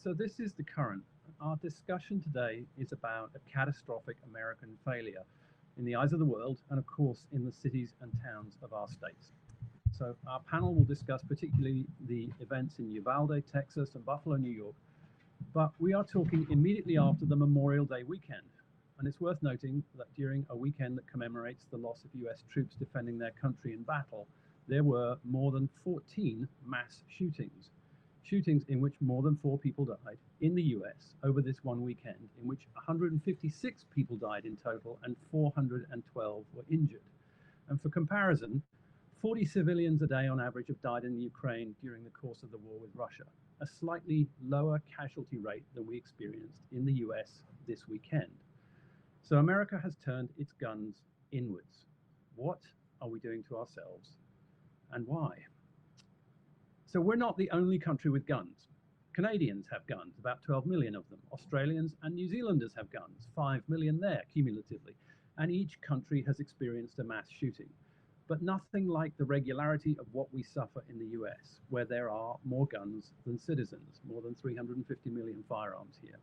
So this is the current. Our discussion today is about a catastrophic American failure in the eyes of the world and, of course, in the cities and towns of our states. So our panel will discuss particularly the events in Uvalde, Texas, and Buffalo, New York. But we are talking immediately after the Memorial Day weekend. And it's worth noting that during a weekend that commemorates the loss of US troops defending their country in battle, there were more than 14 mass shootings. Shootings in which more than 4 people died in the US over this one weekend, in which 156 people died in total and 412 were injured. And for comparison, 40 civilians a day on average have died in the Ukraine during the course of the war with Russia, a slightly lower casualty rate than we experienced in the US this weekend. So America has turned its guns inwards. What are we doing to ourselves, and why? So we're not the only country with guns. Canadians have guns, about 12 million of them. Australians and New Zealanders have guns, 5 million there cumulatively. And each country has experienced a mass shooting, but nothing like the regularity of what we suffer in the US, where there are more guns than citizens, more than 350 million firearms here.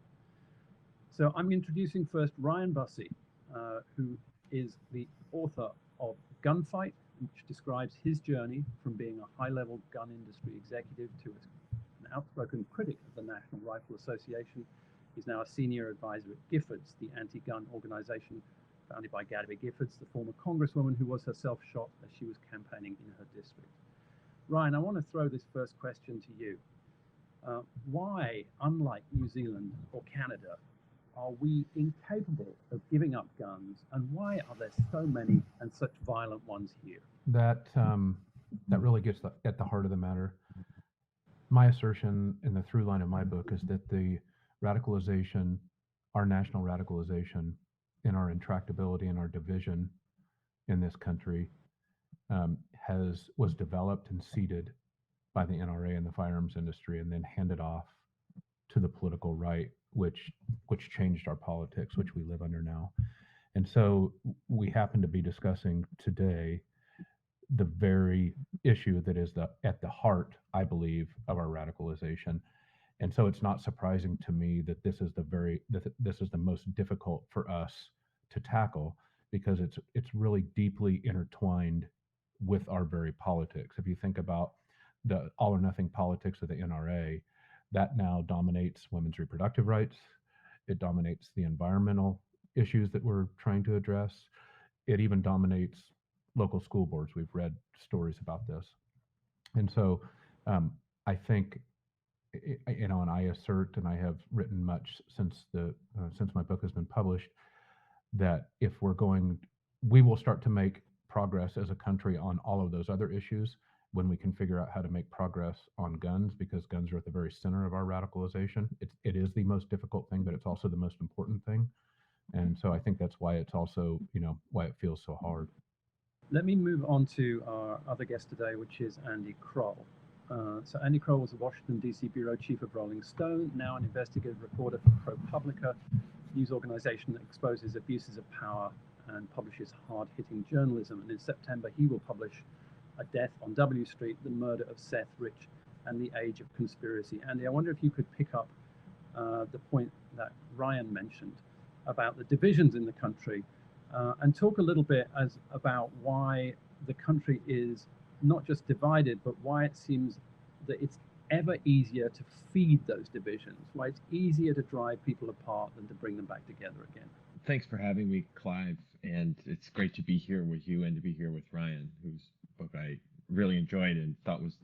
So I'm introducing first Ryan Busse, who is the author of GUNFIGHT, which describes his journey from being a high-level gun industry executive to an outspoken critic of the National Rifle Association. He's now a senior advisor at Giffords, the anti-gun organization founded by Gabby Giffords, the former congresswoman who was herself shot as she was campaigning in her district. Ryan, I want to throw this first question to you. Why, unlike New Zealand or Canada, are we incapable of giving up guns, and why are there so many and such violent ones here? That really gets at the heart of the matter. My assertion in the through line of my book is that the radicalization, our national radicalization, in our intractability and our division in this country, was developed and seeded by the NRA and the firearms industry, and then handed off to the political right, which changed our politics, which we live under now. And so we happen to be discussing today the very issue that is at the heart, I believe, of our radicalization. And so it's not surprising to me that this is the most difficult for us to tackle, because it's really deeply intertwined with our very politics. If you think about the all or nothing politics of the NRA, that now dominates women's reproductive rights. It dominates the environmental issues that we're trying to address. It even dominates local school boards. We've read stories about this. And so I think, and I assert, and I have written much since my book has been published, that if we will start to make progress as a country on all of those other issues when we can figure out how to make progress on guns, because guns are at the very center of our radicalization. It is the most difficult thing, but it's also the most important thing. And so I think that's why it's also, why it feels so hard. Let me move on to our other guest today, which is Andy Kroll. So Andy Kroll was the Washington, D.C. bureau chief of Rolling Stone, now an investigative reporter for ProPublica, news organization that exposes abuses of power and publishes hard-hitting journalism. And in September, he will publish A Death on W Street, The Murder of Seth Rich and the Age of Conspiracy. Andy, I wonder if you could pick up the point that Ryan mentioned about the divisions in the country, and talk a little bit about why the country is not just divided, but why it seems that it's ever easier to feed those divisions, why it's easier to drive people apart than to bring them back together again. Thanks for having me, Clive, and it's great to be here with you and to be here with Ryan, whose book I really enjoyed and thought was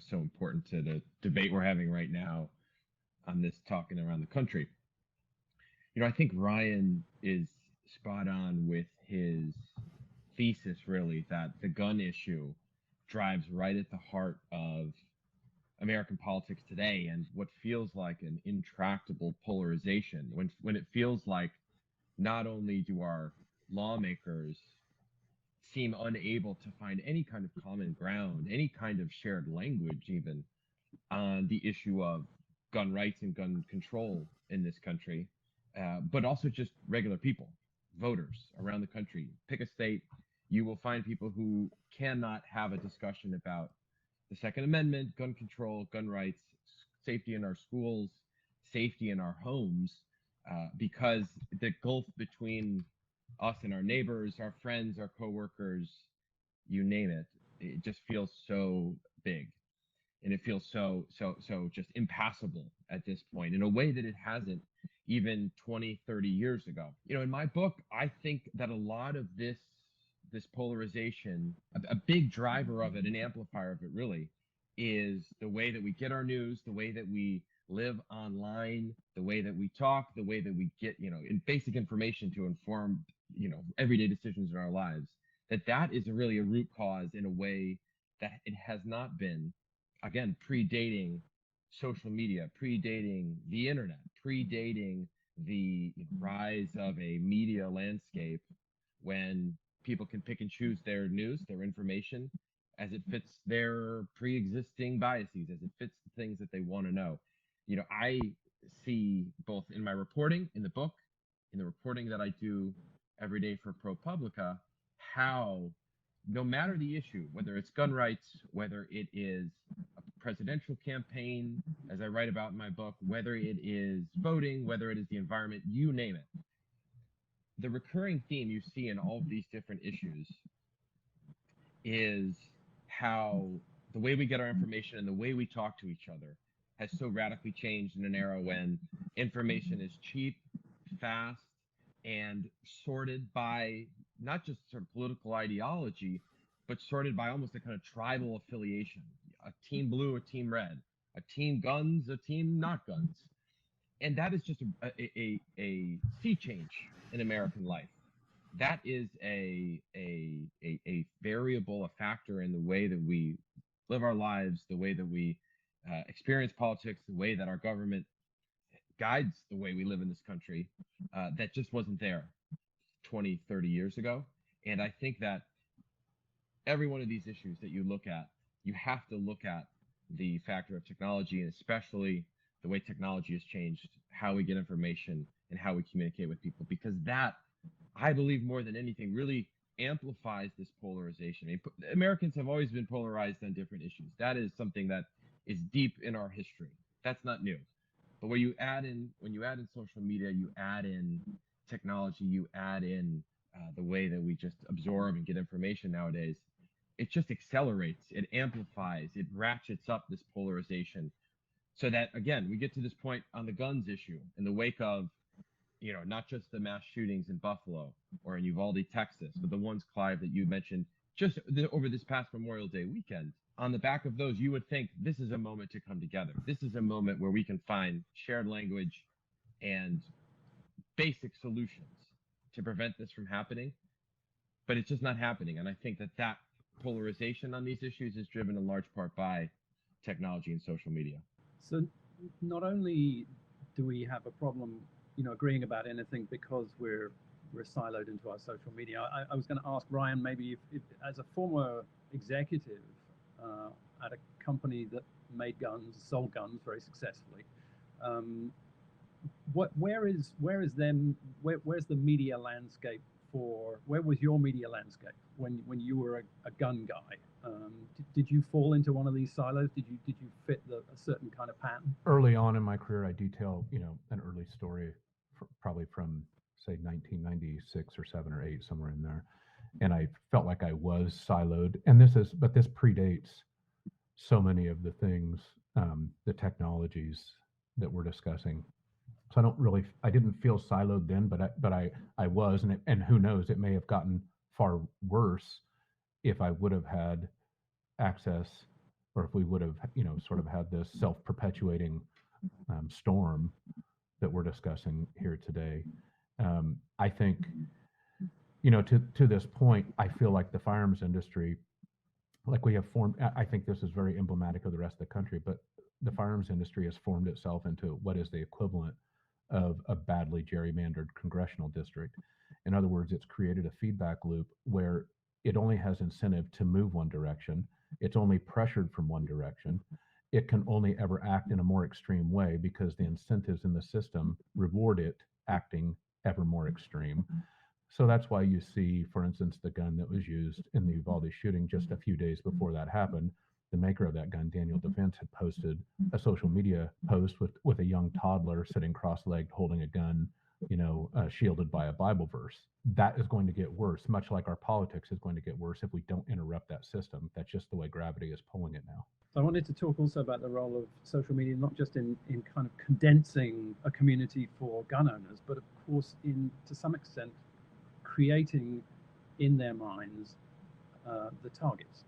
so important to the debate we're having right now on this talking around the country. I think Ryan is spot on with his thesis, really, that the gun issue drives right at the heart of American politics today, and what feels like an intractable polarization, when it feels like not only do our lawmakers seem unable to find any kind of common ground, any kind of shared language even, on the issue of gun rights and gun control in this country, but also just regular people, voters around the country. Pick a state, you will find people who cannot have a discussion about the Second Amendment, gun control, gun rights, safety in our schools, safety in our homes, because the gulf between us and our neighbors, our friends, our coworkers, you name it, it just feels so big. And it feels so just impassable at this point in a way that it hasn't even 20, 30 years ago. In my book, I think that a lot of this polarization, a big driver of it, an amplifier of it really, is the way that we get our news, the way that we live online, the way that we talk, the way that we get, in basic information to inform, everyday decisions in our lives. That is really a root cause in a way that it has not been, again, predating social media, predating the internet, predating the rise of a media landscape, when people can pick and choose their news, their information, as it fits their pre-existing biases, as it fits the things that they want to know. I see both in my reporting, in the book, in the reporting that I do every day for ProPublica, how no matter the issue, whether it's gun rights, whether it is a presidential campaign, as I write about in my book, whether it is voting, whether it is the environment, you name it, the recurring theme you see in all of these different issues is how the way we get our information and the way we talk to each other has so radically changed in an era when information is cheap, fast, and sorted by not just sort of political ideology, but sorted by almost a kind of tribal affiliation. A team blue, a team red, a team guns, a team not guns. And that is just a sea change in American life. That is a variable, a factor in the way that we live our lives, the way that we experience politics, the way that our government guides the way we live in this country, that just wasn't there 20, 30 years ago. And I think that every one of these issues that you look at, you have to look at the factor of technology, and especially the way technology has changed how we get information and how we communicate with people, because that, I believe, more than anything, really amplifies this polarization. I mean, Americans have always been polarized on different issues. That is something that is deep in our history. That's not new. But when you add in social media, you add in technology, you add in the way that we just absorb and get information nowadays, it just accelerates, it amplifies, it ratchets up this polarization. So that, again, we get to this point on the guns issue in the wake of, not just the mass shootings in Buffalo or in Uvalde, Texas, but the ones, Clive, that you mentioned just over this past Memorial Day weekend. On the back of those, you would think this is a moment to come together. This is a moment where we can find shared language and basic solutions to prevent this from happening. But it's just not happening. And I think that polarization on these issues is driven in large part by technology and social media. So not only do we have a problem, agreeing about anything because we're siloed into our social media. I was going to ask Ryan, maybe if as a former executive at a company that made guns, sold guns very successfully, where's the media landscape where was your media landscape when you were a gun guy? Did you fall into one of these silos? Did you fit a certain kind of pattern? Early on in my career, I detail, an early story, probably from say 1996 or 7 or 8, somewhere in there, and I felt like I was siloed. And this predates so many of the things, the technologies that we're discussing. So I didn't feel siloed then, but I was, and who knows, it may have gotten far worse if I would have had access, or if we would have, sort of had this self-perpetuating storm that we're discussing here today. I think, to this point, I feel like the firearms industry, like we have formed, I think this is very emblematic of the rest of the country, but the firearms industry has formed itself into what is the equivalent of a badly gerrymandered congressional district. In other words, it's created a feedback loop where it only has incentive to move one direction. It's only pressured from one direction. It can only ever act in a more extreme way because the incentives in the system reward it acting ever more extreme. So that's why you see, for instance, the gun that was used in the Uvalde shooting just a few days before that happened the maker of that gun, Daniel Defense, had posted a social media post with a young toddler sitting cross-legged holding a gun, shielded by a Bible verse. That is going to get worse, much like our politics is going to get worse if we don't interrupt that system. That's just the way gravity is pulling it now. So I wanted to talk also about the role of social media, not just in kind of condensing a community for gun owners, but of course to some extent, creating in their minds the targets.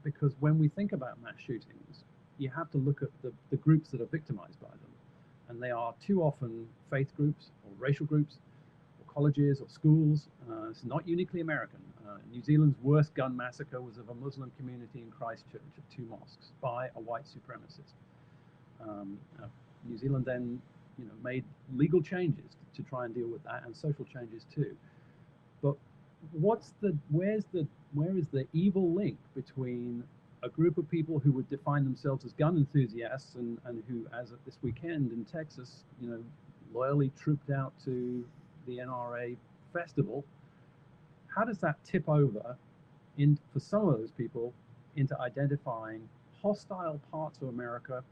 Because when we think about mass shootings, you have to look at the groups that are victimized by them. And they are too often faith groups or racial groups or colleges or schools. It's not uniquely American. New Zealand's worst gun massacre was of a Muslim community in Christchurch at 2 mosques by a white supremacist. New Zealand then made legal changes to try and deal with that, and social changes too. But where is the evil link between a group of people who would define themselves as gun enthusiasts and who, as of this weekend in Texas, loyally trooped out to the NRA festival? How does that tip over for some of those people into identifying hostile parts of America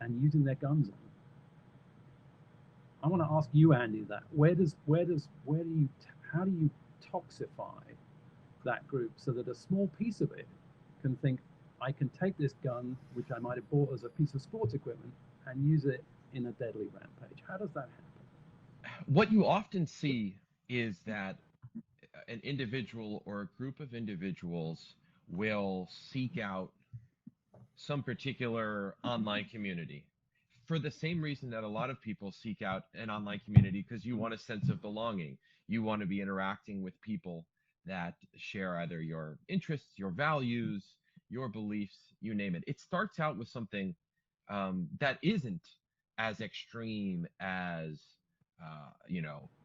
and using their guns on them? I want to ask you, Andy, that how do you toxify that group so that a small piece of it can think, I can take this gun, which I might have bought as a piece of sports equipment, and use it in a deadly rampage? How does that happen? What you often see is that an individual or a group of individuals will seek out some particular online community for the same reason that a lot of people seek out an online community, because you want a sense of belonging. You want to be interacting with people that share either your interests, your values, your beliefs, you name it. It starts out with something that isn't as extreme as,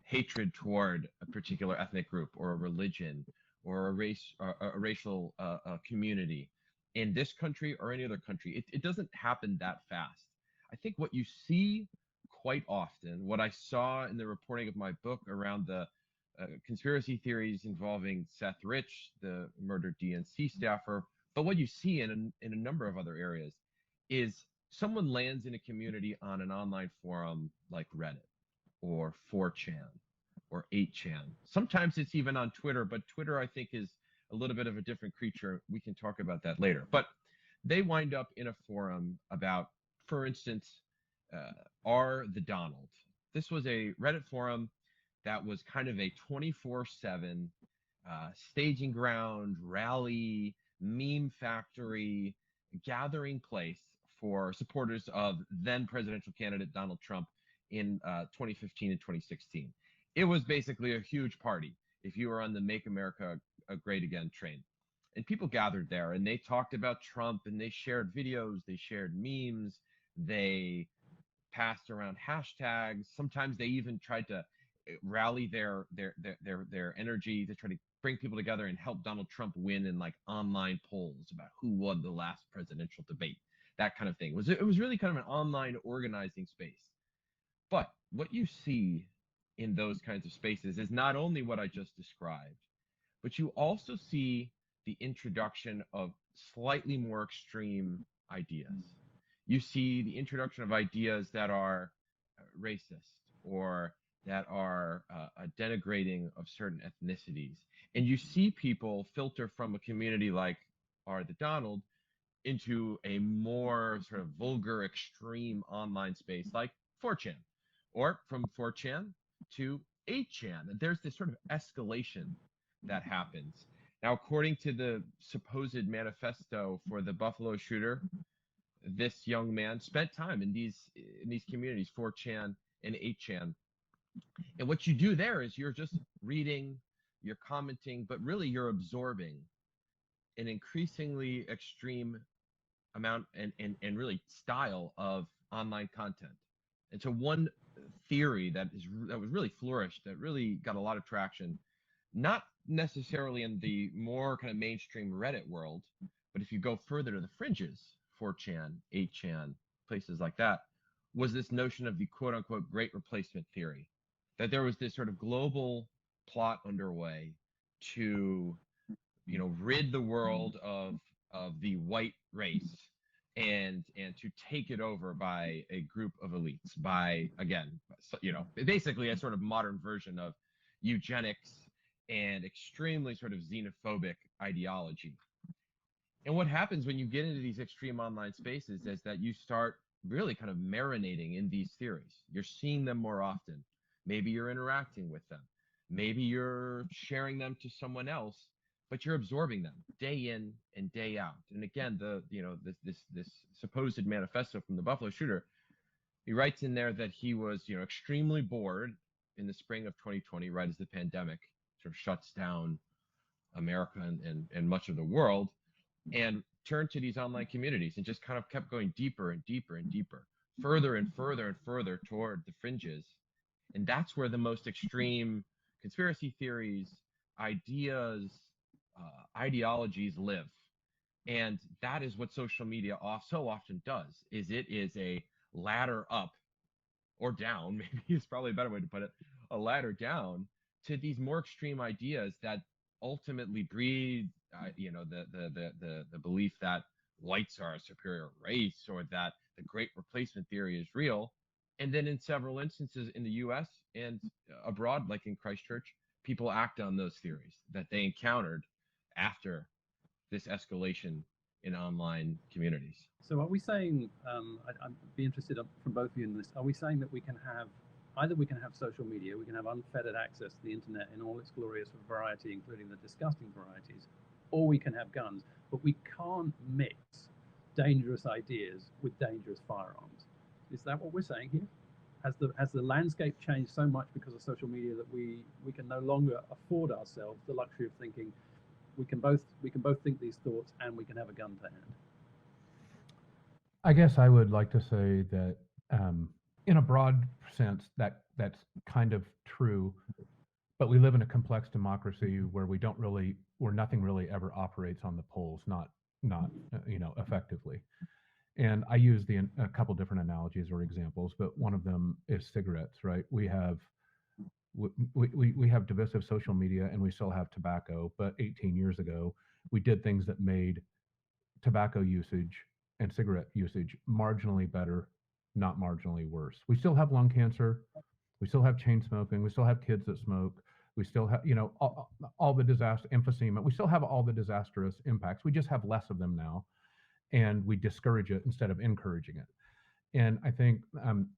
hatred toward a particular ethnic group or a religion or a racial community in this country or any other country. It doesn't happen that fast. I think what you see quite often, what I saw in the reporting of my book around the conspiracy theories involving Seth Rich, the murdered DNC staffer, but what you see in a number of other areas is someone lands in a community on an online forum like Reddit or 4chan or 8chan. Sometimes it's even on Twitter, but Twitter, I think, is a little bit of a different creature. We can talk about that later. But they wind up in a forum about, for instance, are the Donald. This was a Reddit forum that was kind of a 24/7 staging ground, rally, meme factory, gathering place for supporters of then presidential candidate Donald Trump in 2015 and 2016. It was basically a huge party if you were on the Make America Great Again train. And people gathered there and they talked about Trump and they shared videos, they shared memes, they passed around hashtags. Sometimes they even tried to rally their energy to try to bring people together and help Donald Trump win in like online polls about who won the last presidential debate. That kind of thing. It was really kind of an online organizing space. But what you see in those kinds of spaces is not only what I just described, but you also see the introduction of slightly more extreme ideas. You see the introduction of ideas that are racist or that are denigrating of certain ethnicities. And you see people filter from a community like Are the Donald into a more sort of vulgar, extreme online space like 4chan, or from 4chan to 8chan. There's this sort of escalation that happens. Now, according to the supposed manifesto for the Buffalo shooter, this young man spent time in these communities, 4chan and 8chan. And what you do there is you're just reading, you're commenting, but really you're absorbing an increasingly extreme amount and really style of online content. And so one theory that was really flourished, that really got a lot of traction, not necessarily in the more kind of mainstream Reddit world, but if you go further to the fringes, 4chan, 8chan, places like that, was this notion of the quote unquote great replacement theory, that there was this sort of global plot underway to, rid the world of of the white race and to take it over by a group of elites, by, again, basically a sort of modern version of eugenics and extremely sort of xenophobic ideology. And what happens when you get into these extreme online spaces is that you start really kind of marinating in these theories. You're seeing them more often. Maybe you're interacting with them. Maybe you're sharing them to someone else, but you're absorbing them day in and day out. And again, this supposed manifesto from the Buffalo shooter, he writes in there that he was, extremely bored in the spring of 2020, right as the pandemic sort of shuts down America and much of the world, and turned to these online communities and just kind of kept going deeper and deeper and deeper, further and further and further toward the fringes. And that's where the most extreme conspiracy theories, ideas, ideologies live. And that is what social media so often does, is it is a ladder up or down, maybe is probably a better way to put it, a ladder down to these more extreme ideas that ultimately breed, the belief that whites are a superior race, or that the great replacement theory is real. And then in several instances in the US and abroad, like in Christchurch, people act on those theories that they encountered after this escalation in online communities. So are we saying, I'd be interested from both of you in this, are we saying that we can have, either we can have social media, we can have unfettered access to the internet in all its glorious variety, including the disgusting varieties, or we can have guns, but we can't mix dangerous ideas with dangerous firearms? Is that what we're saying here? Has the landscape changed so much because of social media that we can no longer afford ourselves the luxury of thinking we can both think these thoughts and we can have a gun to hand? I guess I would like to say that in a broad sense that's kind of true, but we live in a complex democracy where nothing really ever operates on the polls, not effectively. And I use a couple different analogies or examples, but one of them is cigarettes, right? We have divisive social media and we still have tobacco, but 18 years ago, we did things that made tobacco usage and cigarette usage marginally better, not marginally worse. We still have lung cancer. We still have chain smoking. We still have kids that smoke. We still have, all the disaster, emphysema. We still have all the disastrous impacts. We just have less of them now. And we discourage it instead of encouraging it. And I think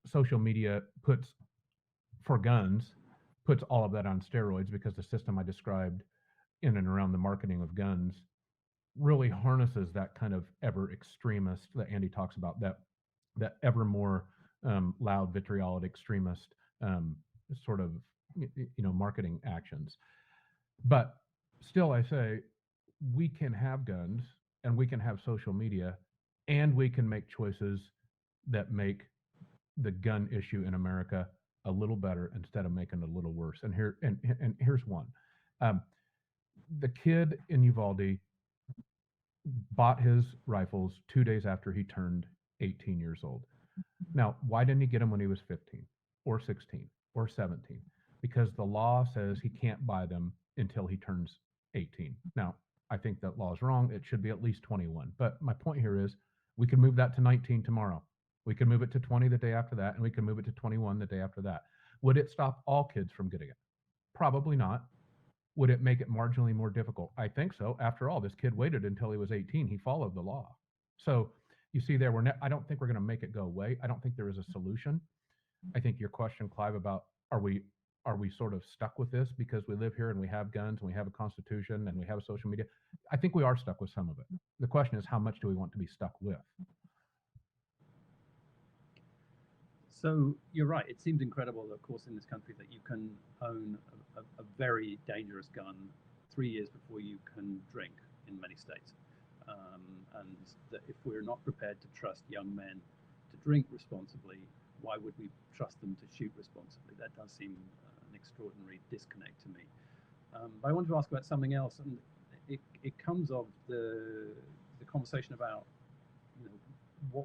social media puts all of that on steroids, because the system I described in and around the marketing of guns really harnesses that kind of ever extremist that Andy talks about, that ever more loud, vitriolic, extremist sort of marketing actions. But still, I say we can have guns and we can have social media, and we can make choices that make the gun issue in America a little better instead of making it a little worse. And here's one. The kid in Uvalde bought his rifles 2 days after he turned 18 years old. Now, why didn't he get them when he was 15 or 16 or 17? Because the law says he can't buy them until he turns 18. Now, I think that law is wrong. It should be at least 21. But my point here is we can move that to 19 tomorrow. We can move it to 20 the day after that, and we can move it to 21 the day after that. Would it stop all kids from getting it? Probably not. Would it make it marginally more difficult? I think so. After all, this kid waited until he was 18. He followed the law. So you see there, I don't think we're going to make it go away. I don't think there is a solution. I think your question, Clive, about are we sort of stuck with this because we live here and we have guns and we have a constitution and we have social media? I think we are stuck with some of it. The question is, how much do we want to be stuck with? So you're right. It seems incredible, of course, in this country that you can own a very dangerous gun 3 years before you can drink in many states. And that if we're not prepared to trust young men to drink responsibly, why would we trust them to shoot responsibly? That does seem an extraordinary disconnect to me. But I want to ask about something else, and it comes of the conversation about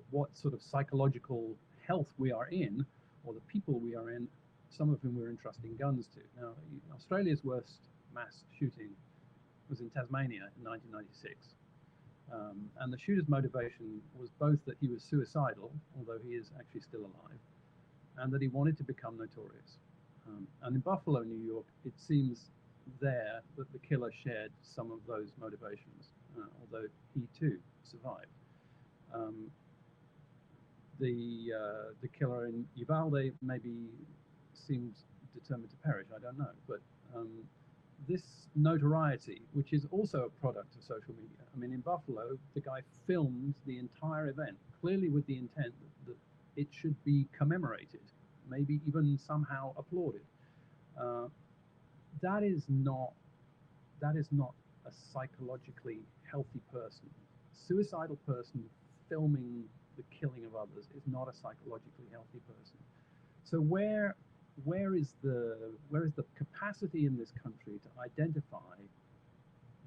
what sort of psychological health we are in, or the people we are in, some of whom we're entrusting guns to. Now, Australia's worst mass shooting was in Tasmania in 1996. And the shooter's motivation was both that he was suicidal, although he is actually still alive, and that he wanted to become notorious. And in Buffalo, New York, it seems there that the killer shared some of those motivations, although he too survived. The killer in Uvalde maybe seems determined to perish. I don't know, but this notoriety, which is also a product of social media. I mean, in Buffalo, the guy filmed the entire event, clearly with the intent that it should be commemorated, maybe even somehow applauded. That is not a psychologically healthy person. A suicidal person filming the killing of others is not a psychologically healthy person. So where is the capacity in this country to identify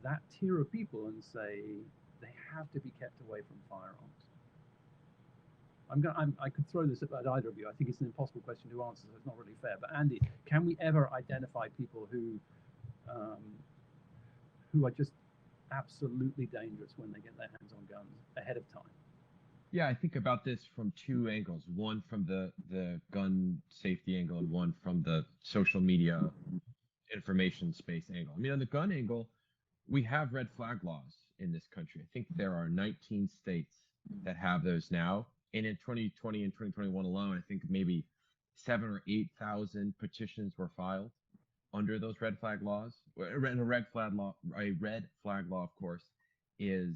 that tier of people and say they have to be kept away from firearms? I could throw this at either of you. I think it's an impossible question to answer, so it's not really fair. But Andy, can we ever identify people who are just absolutely dangerous when they get their hands on guns ahead of time? Yeah, I think about this from two angles. One from the gun safety angle and one from the social media information space angle. I mean, on the gun angle, we have red flag laws in this country. I think there are 19 states that have those now. And in 2020 and 2021 alone, I think maybe 7,000 or 8,000 petitions were filed under those red flag laws. A red flag law, of course, is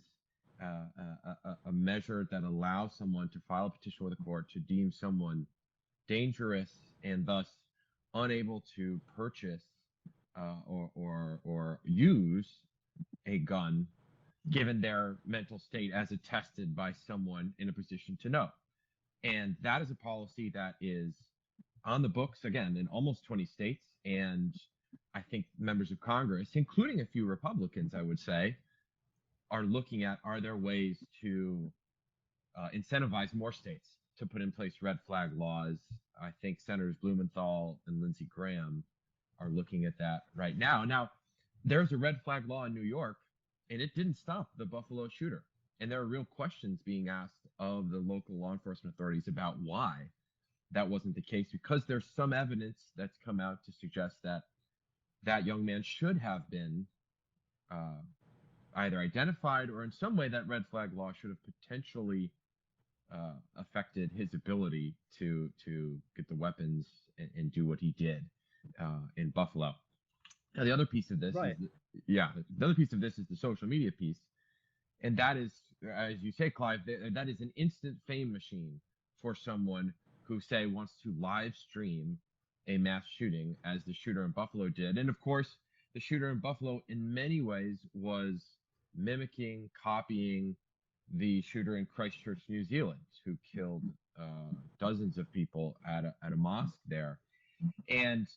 a measure that allows someone to file a petition with a court to deem someone dangerous and thus unable to purchase or use a gun given their mental state as attested by someone in a position to know. And that is a policy that is on the books, again, in almost 20 states. And I think members of Congress, including a few Republicans, I would say, are looking at, are there ways to incentivize more states to put in place red flag laws? I think Senators Blumenthal and Lindsey Graham are looking at that right now. Now, there's a red flag law in New York, and it didn't stop the Buffalo shooter. And there are real questions being asked of the local law enforcement authorities about why that wasn't the case, because there's some evidence that's come out to suggest that that young man should have been either identified or in some way that red flag law should have potentially affected his ability to get the weapons and do what he did in Buffalo. Now, the other piece of this is the other piece of this is the social media piece. And that is, as you say, Clive, that is an instant fame machine for someone who, say, wants to live stream a mass shooting, as the shooter in Buffalo did. And of course, the shooter in Buffalo in many ways was mimicking, copying the shooter in Christchurch, New Zealand, who killed dozens of people at a mosque there. And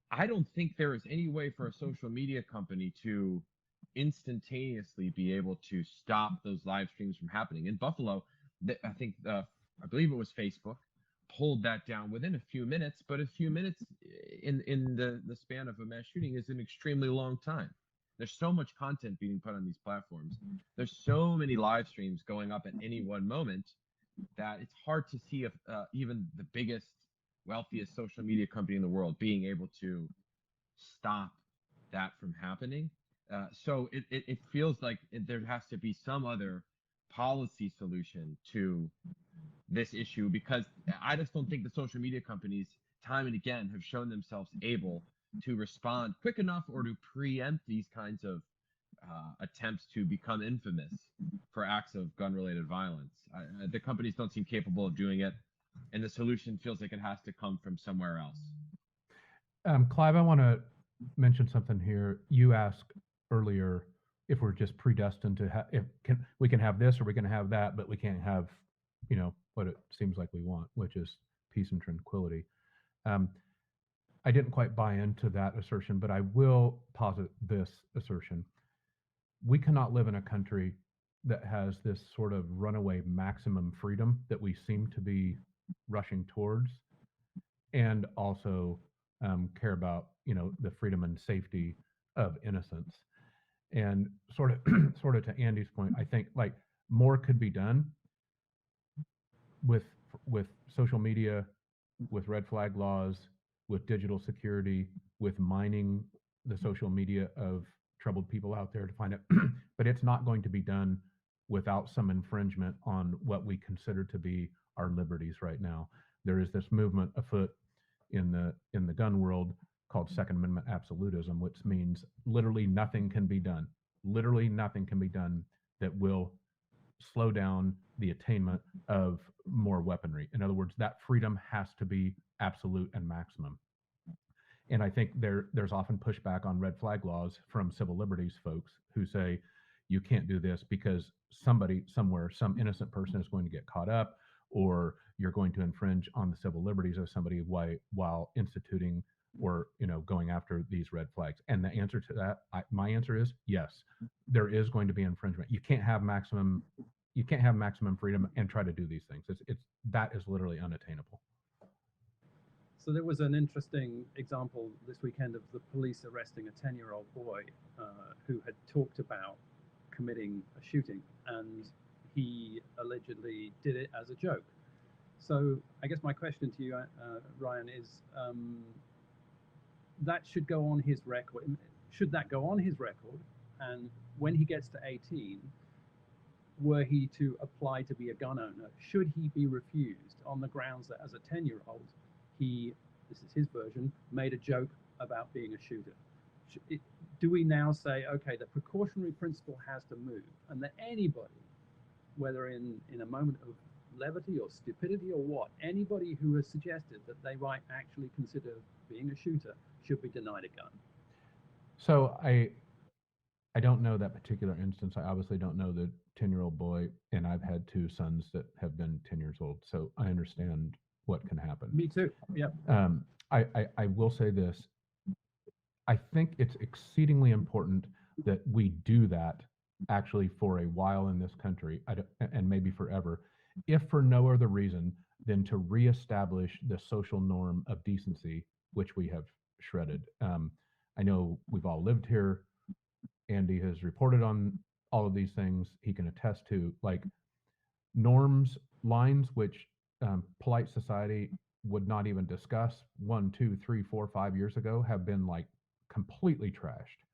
I don't think there is any way for a social media company to instantaneously be able to stop those live streams from happening. In Buffalo, I believe it was Facebook, pulled that down within a few minutes, but a few minutes in the span of a mass shooting is an extremely long time. There's so much content being put on these platforms. There's so many live streams going up at any one moment that it's hard to see if even the biggest, wealthiest social media company in the world being able to stop that from happening. So it feels like there has to be some other policy solution to this issue, because I just don't think the social media companies time and again have shown themselves able to respond quick enough or to preempt these kinds of attempts to become infamous for acts of gun-related violence. The companies don't seem capable of doing it, and the solution feels like it has to come from somewhere else. Clive, I want to mention something here. You asked earlier if we're just predestined to we can have this or we can have that, but we can't have, what it seems like we want, which is peace and tranquility. I didn't quite buy into that assertion, but I will posit this assertion. We cannot live in a country that has this sort of runaway maximum freedom that we seem to be rushing towards, and also care about, the freedom and safety of innocence. And sort of sort of to Andy's point, I think like more could be done with social media, with red flag laws, with digital security, with mining the social media of troubled people out there to find out. But it's not going to be done without some infringement on what we consider to be our liberties right now. There is this movement afoot in the gun world called Second Amendment absolutism, which means literally nothing can be done. Literally nothing can be done that will slow down the attainment of more weaponry. In other words, that freedom has to be absolute and maximum. And I think there's often pushback on red flag laws from civil liberties folks who say you can't do this because somebody somewhere, some innocent person is going to get caught up, or you're going to infringe on the civil liberties of somebody while instituting or going after these red flags. And the answer to that, my answer is yes. There is going to be infringement. You can't have maximum freedom and try to do these things. That is literally unattainable. So there was an interesting example this weekend of the police arresting a 10-year-old boy who had talked about committing a shooting, and he allegedly did it as a joke. So I guess my question to you, Ryan, is that should go on his record. Should that go on his record? And when he gets to 18, were he to apply to be a gun owner, should he be refused on the grounds that as a 10-year-old, he, this is his version, made a joke about being a shooter? Do we now say, okay, the precautionary principle has to move, and that anybody, whether in a moment of levity or stupidity or what, anybody who has suggested that they might actually consider being a shooter should be denied a gun? So I don't know that particular instance. I obviously don't know the 10-year-old boy, and I've had two sons that have been 10 years old, so I understand what can happen. Me too. Yep. I will say this. I think it's exceedingly important that we do that actually for a while in this country, and maybe forever, if for no other reason than to reestablish the social norm of decency, which we have shredded. I know we've all lived here. Andy has reported on all of these things. He can attest to, like, norms, lines which polite society would not even discuss 1, 2, 3, 4, 5 years ago have been like completely trashed.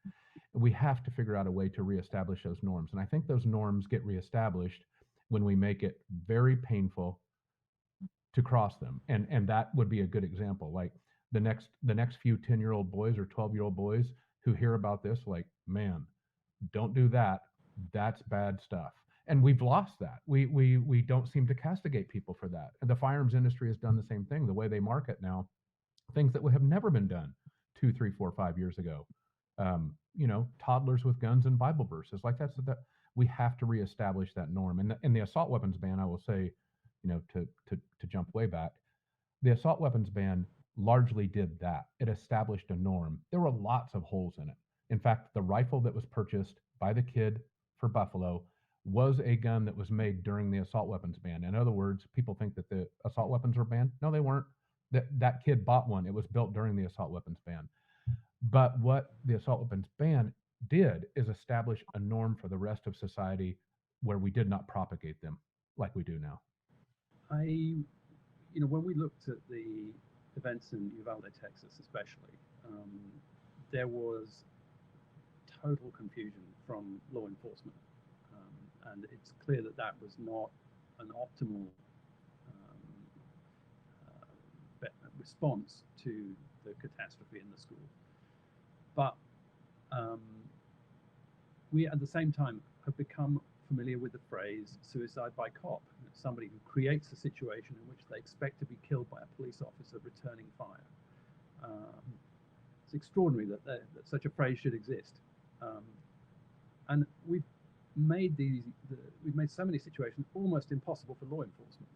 We have to figure out a way to reestablish those norms. And I think those norms get reestablished when we make it very painful to cross them. And that would be a good example. Like the next few 10-year-old boys or 12-year-old boys who hear about this, like, man, don't do that. That's bad stuff. And we've lost that. We don't seem to castigate people for that. And the firearms industry has done the same thing. The way they market now, things that would have never been done 2, 3, 4, 5 years ago. Toddlers with guns and Bible verses, like that. We have to reestablish that norm. And the assault weapons ban, I will say, to jump way back, the assault weapons ban largely did that. It established a norm. There were lots of holes in it. In fact, the rifle that was purchased by the kid for Buffalo was a gun that was made during the assault weapons ban. In other words, people think that the assault weapons were banned. No, they weren't. That kid bought one. It was built during the assault weapons ban. But what the assault weapons ban did is establish a norm for the rest of society where we did not propagate them like we do now. When we looked at the events in Uvalde, Texas, especially, there was total confusion from law enforcement. And it's clear that was not an optimal response to the catastrophe in the school. But we, at the same time, have become familiar with the phrase suicide by cop. It's somebody who creates a situation in which they expect to be killed by a police officer returning fire. It's extraordinary that such a phrase should exist. And we've made so many situations almost impossible for law enforcement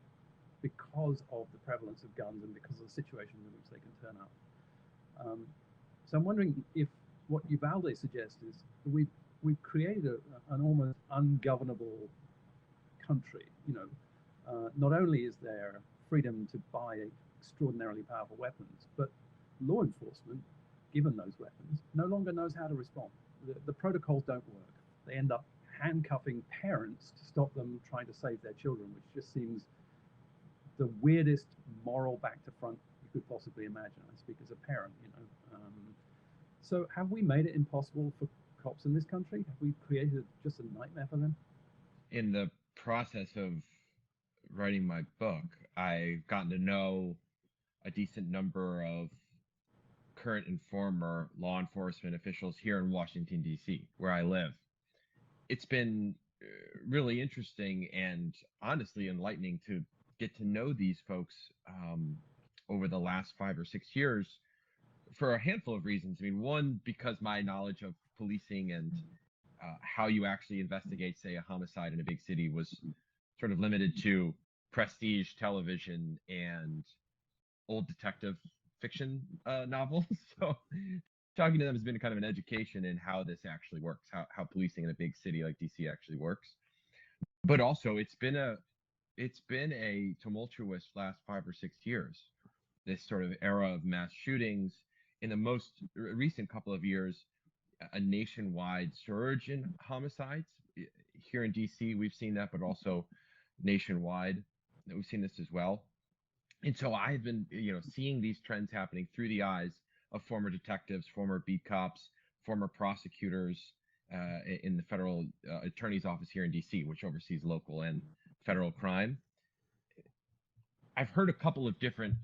because of the prevalence of guns and because of the situations in which they can turn up. So I'm wondering if what Uvalde suggests is that we've created an almost ungovernable country. Not only is there freedom to buy extraordinarily powerful weapons, but law enforcement, given those weapons, no longer knows how to respond. the protocols don't work. They end up handcuffing parents to stop them trying to save their children, which just seems the weirdest moral back to front you could possibly imagine. I speak as a parent, you know. So have we made it impossible for cops in this country? Have we created just a nightmare for them? In the process of writing my book, I've gotten to know a decent number of current and former law enforcement officials here in Washington, D.C., where I live. It's been really interesting and honestly enlightening to get to know these folks over the last 5 or 6 years for a handful of reasons. I mean, one, because my knowledge of policing and how you actually investigate, say, a homicide in a big city was sort of limited to prestige television and old detective fiction novels. So talking to them has been kind of an education in how this actually works, how policing in a big city like DC actually works. But also it's been a tumultuous last 5 or 6 years, this sort of era of mass shootings. In the most recent couple of years, a nationwide surge in homicides. Here in DC, we've seen that, but also nationwide, we've seen this as well. And so I've been, seeing these trends happening through the eyes of former detectives, former beat cops, former prosecutors in the federal attorney's office here in DC, which oversees local and federal crime. I've heard a couple of different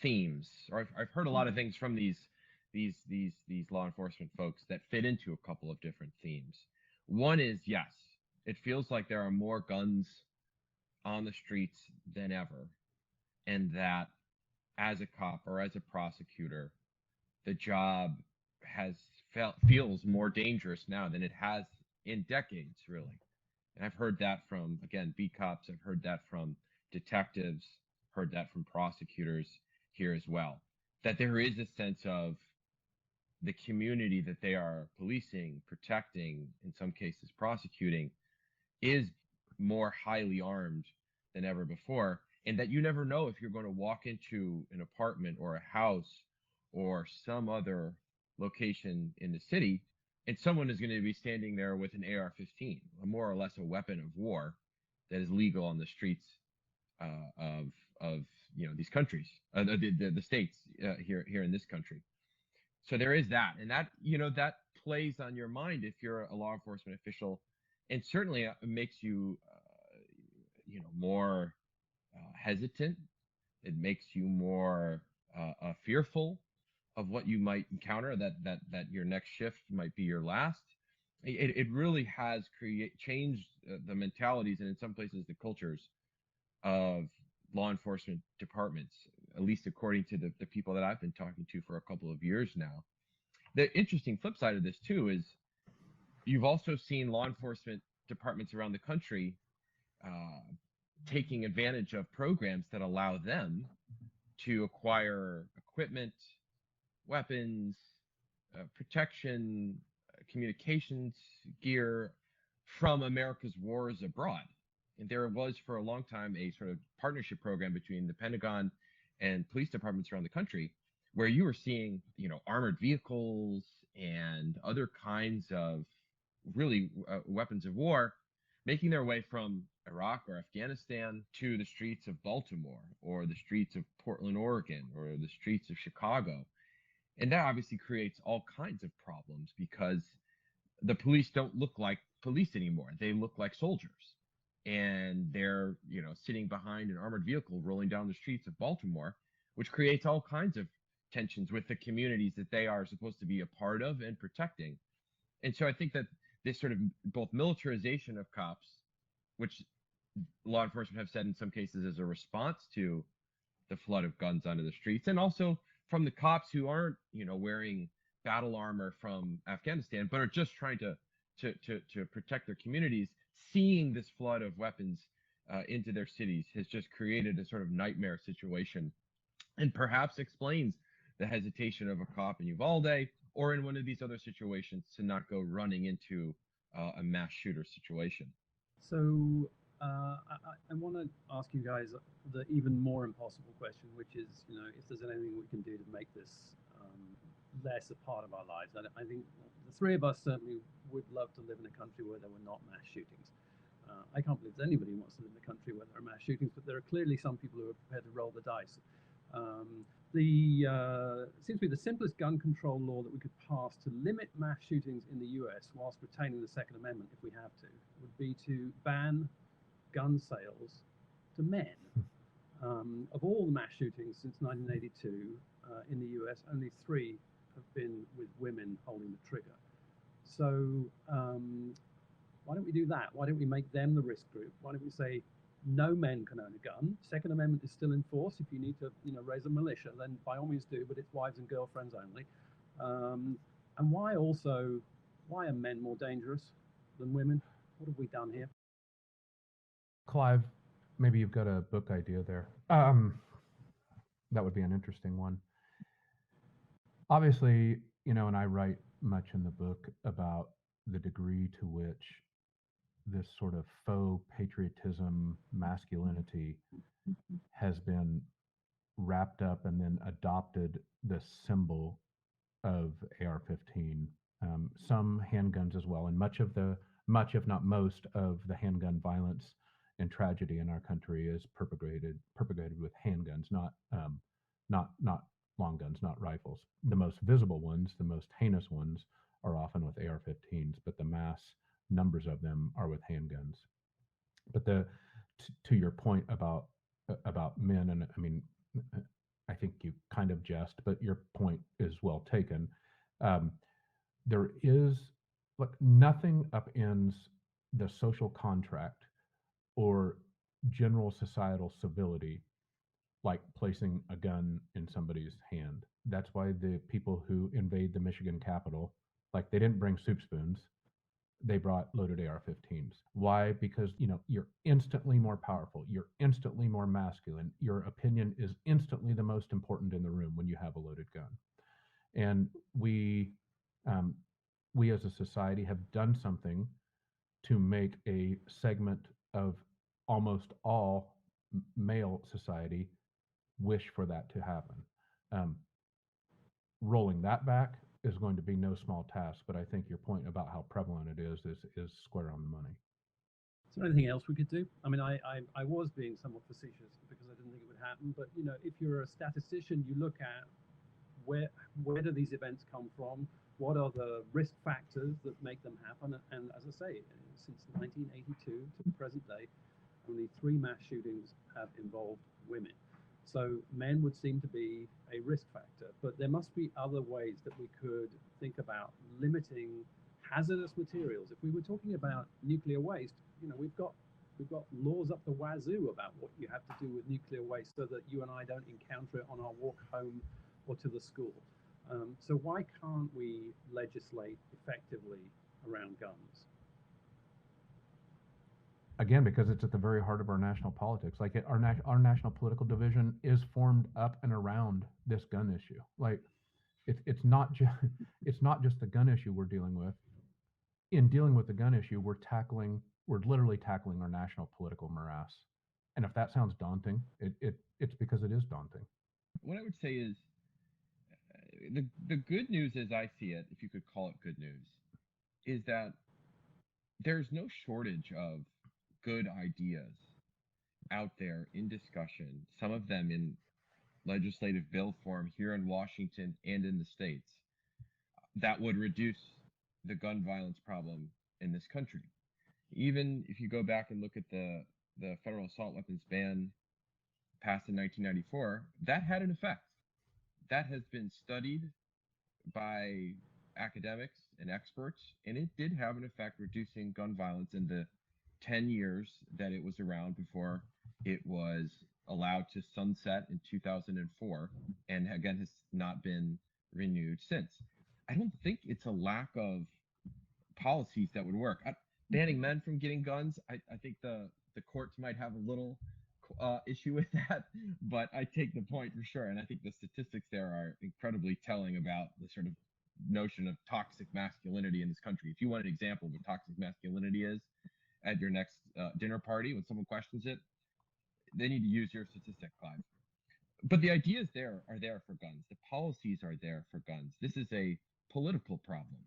themes, or I've heard a lot of things from these law enforcement folks that fit into a couple of different themes. One is, yes, it feels like there are more guns on the streets than ever, and that as a cop or as a prosecutor, the job feels more dangerous now than it has in decades, really. And I've heard that from, again, beat cops. I've heard that from detectives, heard that from prosecutors here as well, that there is a sense of the community that they are policing, protecting, in some cases prosecuting, is more highly armed than ever before, and that you never know if you're going to walk into an apartment or a house or some other location in the city, and someone is going to be standing there with an AR-15, more or less a weapon of war that is legal on the streets of these countries, the states here in this country. So there is that, and that that plays on your mind if you're a law enforcement official, and certainly makes you more hesitant. It makes you more fearful of what you might encounter, that your next shift might be your last. It really has changed the mentalities, and in some places the cultures of law enforcement departments, at least according to the people that I've been talking to for a couple of years now. The interesting flip side of this too is you've also seen law enforcement departments around the country taking advantage of programs that allow them to acquire equipment, weapons, protection, communications gear from America's wars abroad. And there was for a long time a sort of partnership program between the Pentagon and police departments around the country, where you were seeing, armored vehicles and other kinds of really weapons of war making their way from Iraq or Afghanistan to the streets of Baltimore or the streets of Portland, Oregon, or the streets of Chicago. And that obviously creates all kinds of problems because the police don't look like police anymore. They look like soldiers. And they're, sitting behind an armored vehicle rolling down the streets of Baltimore, which creates all kinds of tensions with the communities that they are supposed to be a part of and protecting. And so I think that this sort of both militarization of cops, which law enforcement have said in some cases as a response to the flood of guns onto the streets, and also from the cops who aren't, wearing battle armor from Afghanistan, but are just trying to protect their communities, seeing this flood of weapons into their cities has just created a sort of nightmare situation, and perhaps explains the hesitation of a cop in Uvalde or in one of these other situations to not go running into a mass shooter situation. So I want to ask you guys the even more impossible question, which is, if there's anything we can do to make this less a part of our lives. I think the three of us certainly would love to live in a country where there were not mass shootings. I can't believe there's anybody who wants to live in a country where there are mass shootings, but there are clearly some people who are prepared to roll the dice. Seems to be the simplest gun control law that we could pass to limit mass shootings in the US whilst retaining the Second Amendment, if we have to, would be to ban gun sales to men. Of all the mass shootings since 1982 in the US, only 3 have been with women holding the trigger. So why don't we do that? Why don't we make them the risk group? Why don't we say no men can own a gun? Second Amendment is still in force. If you need to, raise a militia, then by all means do, but it's wives and girlfriends only. And why are men more dangerous than women? What have we done here? Clive, maybe you've got a book idea there. That would be an interesting one. Obviously, and I write much in the book about the degree to which this sort of faux patriotism, masculinity has been wrapped up and then adopted the symbol of AR-15. Some handguns as well, and much, if not most, of the handgun violence and tragedy in our country is perpetrated with handguns, not long guns, not rifles. The most visible ones, the most heinous ones, are often with AR-15s, but the mass numbers of them are with handguns. But to your point about men, and I mean, I think you kind of jest, but your point is well taken. There is, look, nothing upends the social contract or general societal civility like placing a gun in somebody's hand. That's why the people who invade the Michigan Capitol, like, they didn't bring soup spoons, they brought loaded AR-15s. Why? Because, you're instantly more powerful. You're instantly more masculine. Your opinion is instantly the most important in the room when you have a loaded gun. And we as a society have done something to make a segment of almost all male society wish for that to happen. Rolling that back is going to be no small task, but I think your point about how prevalent it is square on the money. Is there anything else we could do? I mean, I was being somewhat facetious because I didn't think it would happen, but if you're a statistician, you look at where do these events come from? What are the risk factors that make them happen? And as I say, since 1982 to the present day, only 3 mass shootings have involved women. So men would seem to be a risk factor, but there must be other ways that we could think about limiting hazardous materials. If we were talking about nuclear waste, we've got laws up the wazoo about what you have to do with nuclear waste so that you and I don't encounter it on our walk home or to the school. So why can't we legislate effectively around guns? Again, because it's at the very heart of our national politics. Like, our national political division is formed up and around this gun issue. Like, it's not just the gun issue we're dealing with. In dealing with the gun issue, we're literally tackling our national political morass. And if that sounds daunting, it's because it is daunting. What I would say is, the good news as I see it, if you could call it good news, is that there's no shortage of good ideas out there in discussion, some of them in legislative bill form here in Washington and in the States, that would reduce the gun violence problem in this country. Even if you go back and look at the federal assault weapons ban passed in 1994, that had an effect. That has been studied by academics and experts, and it did have an effect reducing gun violence in the 10 years that it was around before it was allowed to sunset in 2004, and again has not been renewed since. I don't think it's a lack of policies that would work. Banning men from getting guns, I think the courts might have a little issue with that, but I take the point for sure, and I think the statistics there are incredibly telling about the sort of notion of toxic masculinity in this country. If you want an example of what toxic masculinity is at your next dinner party when someone questions it, they need to use your statistic, Clive. but the ideas are there for guns. The policies are there for guns. This is a political problem.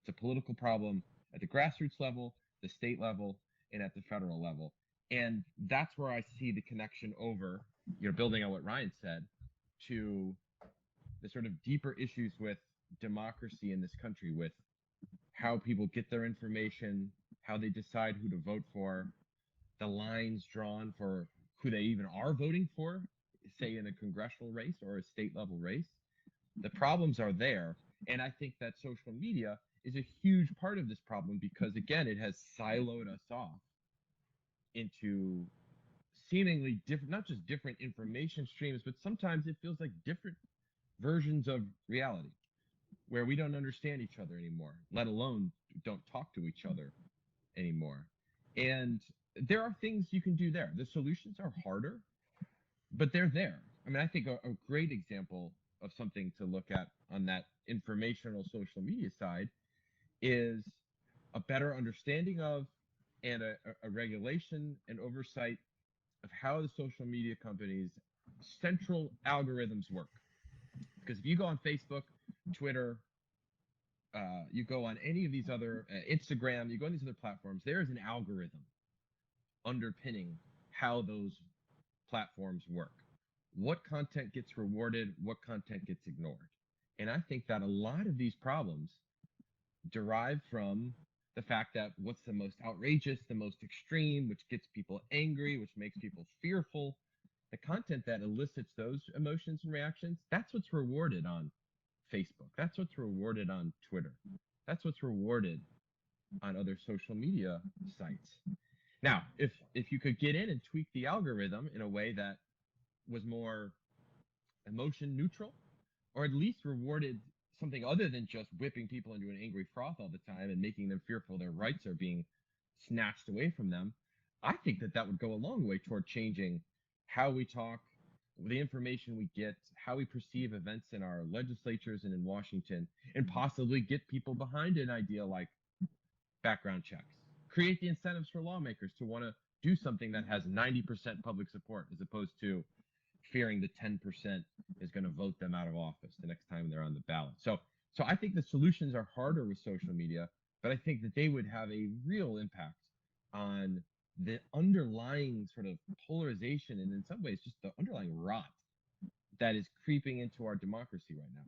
It's a political problem at the grassroots level, the state level, and at the federal level. And that's where I see the connection over, building on what Ryan said, to the sort of deeper issues with democracy in this country, with how people get their information, how they decide who to vote for, the lines drawn for who they even are voting for, say in a congressional race or a state level race. The problems are there. And I think that social media is a huge part of this problem because, again, it has siloed us off into seemingly different, not just different information streams, but sometimes it feels like different versions of reality where we don't understand each other anymore, let alone don't talk to each other anymore. And there are things you can do there. The solutions are harder, but they're there. I mean, I think a great example of something to look at on that informational social media side is a better understanding of and a regulation and oversight of how the social media companies' central algorithms work. Because if you go on Facebook, Twitter, you go on any of these other, Instagram, you go on these other platforms, there is an algorithm underpinning how those platforms work. What content gets rewarded, what content gets ignored. And I think that a lot of these problems derive from the fact that what's the most outrageous, the most extreme, which gets people angry, which makes people fearful, the content that elicits those emotions and reactions, that's what's rewarded on Facebook. That's what's rewarded on Twitter. That's what's rewarded on other social media sites. Now, if you could get in and tweak the algorithm in a way that was more emotion neutral, or at least rewarded something other than just whipping people into an angry froth all the time and making them fearful their rights are being snatched away from them, I think that that would go a long way toward changing how we talk, the information we get, how we perceive events in our legislatures and in Washington, and possibly get people behind an idea like background checks. Create the incentives for lawmakers to want to do something that has 90% public support as opposed to fearing the 10% is going to vote them out of office the next time they're on the ballot. So I think the solutions are harder with social media, but I think that they would have a real impact on the underlying sort of polarization and in some ways just the underlying rot that is creeping into our democracy right now.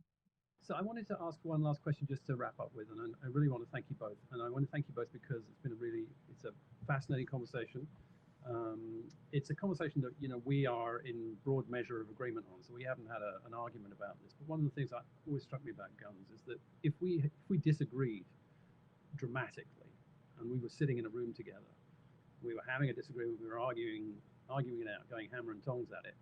So I wanted to ask one last question just to wrap up with, and I really want to thank you both. And I want to thank you both because it's been it's a fascinating conversation. It's a conversation that we are in broad measure of agreement on, so we haven't had an argument about this. But one of the things that always struck me about guns is that if we disagreed dramatically, and we were sitting in a room together, we were having a disagreement, we were arguing it out, going hammer and tongs at it.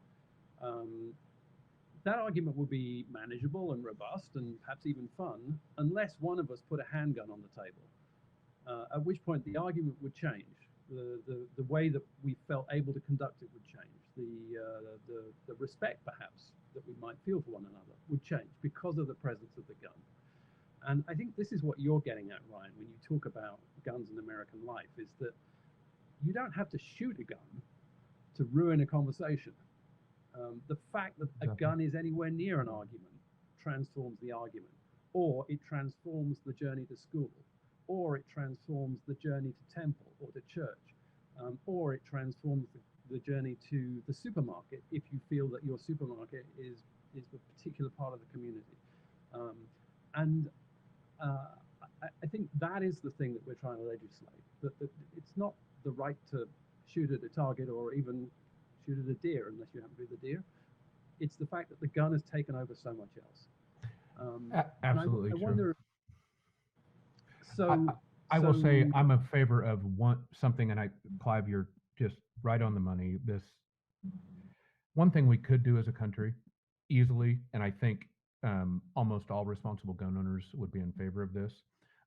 That argument would be manageable and robust and perhaps even fun, unless one of us put a handgun on the table. At which point the argument would change. The way that we felt able to conduct it would change. The respect, perhaps, that we might feel for one another would change because of the presence of the gun. And I think this is what you're getting at, Ryan, when you talk about guns in American life, is that you don't have to shoot a gun to ruin a conversation. The fact that a gun is anywhere near an argument transforms the argument, or it transforms the journey to school, or it transforms the journey to temple or to church, or it transforms the journey to the supermarket if you feel that your supermarket is a particular part of the community. I think that is the thing that we're trying to legislate, that it's not the right to shoot at a target or even shoot at a deer unless you happen to be the deer. It's the fact that the gun has taken over so much else. Absolutely I true. wonder. I will say I'm a favor of something, and Clive, you're just right on the money. This one thing we could do as a country easily, and I think almost all responsible gun owners would be in favor of this.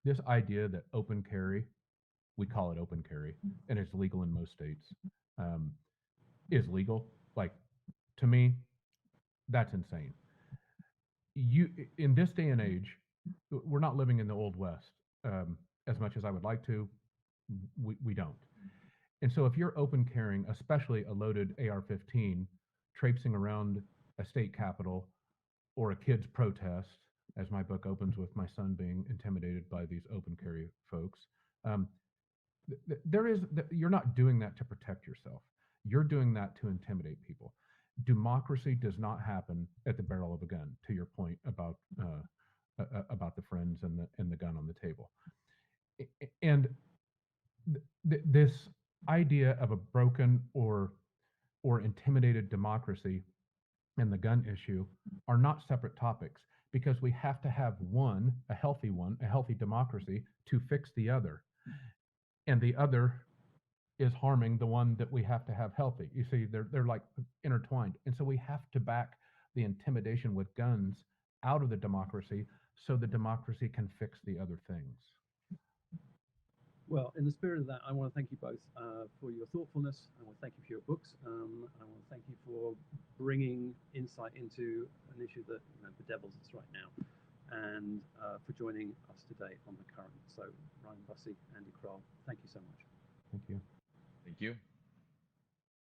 This idea that open carry, we call it open carry, and it's legal in most states, is legal. Like, to me, that's insane. In this day and age, we're not living in the Old West. As much as I would like to, we don't. And so if you're open carrying, especially a loaded AR-15, traipsing around a state capitol or a kids protest, as my book opens with my son being intimidated by these open carry folks. You're not doing that to protect yourself. You're doing that to intimidate people. Democracy does not happen at the barrel of a gun, to your point about the friends and the gun on the table. And this idea of a broken or intimidated democracy and the gun issue are not separate topics, because we have to have a healthy democracy to fix the other. And the other is harming the one that we have to have healthy. You see, they're like intertwined. And so we have to back the intimidation with guns out of the democracy so the democracy can fix the other things. Well, in the spirit of that, I want to thank you both for your thoughtfulness. I want to thank you for your books. I want to thank you for bringing insight into an issue that bedevils us right now, and for joining us today on The Current. So, Ryan Busse, Andy Kroll, thank you so much. Thank you. Thank you.